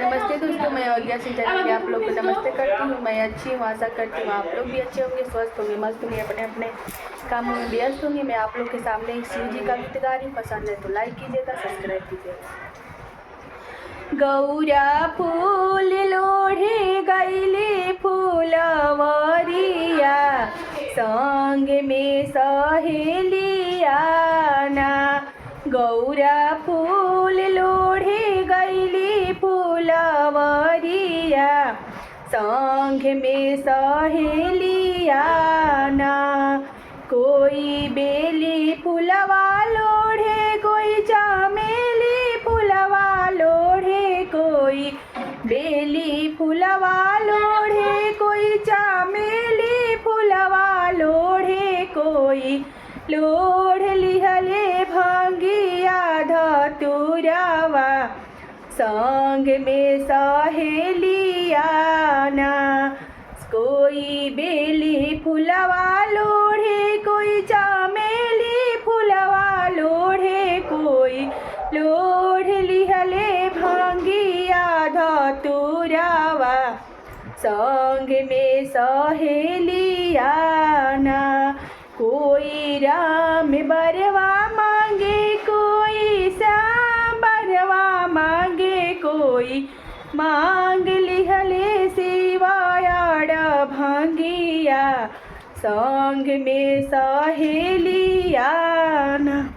नमस्ते दोस्तों, मैं अज्ञा सिंह चैनल में आप लोग को नमस्ते करती हूँ। मैं अच्छी हूँ, आशा करती हूँ आप लोग भी अच्छे होंगे, स्वस्थ होंगे, मस्त होंगे, अपने अपने कामों में व्यस्त होंगे। मैं आप लोग के सामने एक शिव जी का गीत गा रही हूँ। पसंद है तो लाइक कीजिएगा, सब्सक्राइब कीजिएगा। गौरा फूल लोढ़े गईले फूलवरिया, संग में सहेलिया ना। गौरा फूल लोढ़े गईली फूलवरिया, संग में सहेलिया ना। कोई बेली फूलवा लोढ़े, कोई चमेली फूलवा लोढ़े, कोई बेली फूलवा लोढ़े, कोई चमेली फूलवा लोढ़े, कोई लोढ़ लिहले भंगिया धतुरवा, संग में सहेलिया ना। कोई बेली फूलवा लोढ़े, कोई चमेली फूलवा लोढ़े, कोई लोढ़ लिहले भंगिया धतुरवा, संग में सहेलिया ना। कोई राम बरवा मांगे, कोई श्याम बरवा मांगे, कोई मांग लिहले शिवायाड़ भंगिया, संग में सहेलिया ना।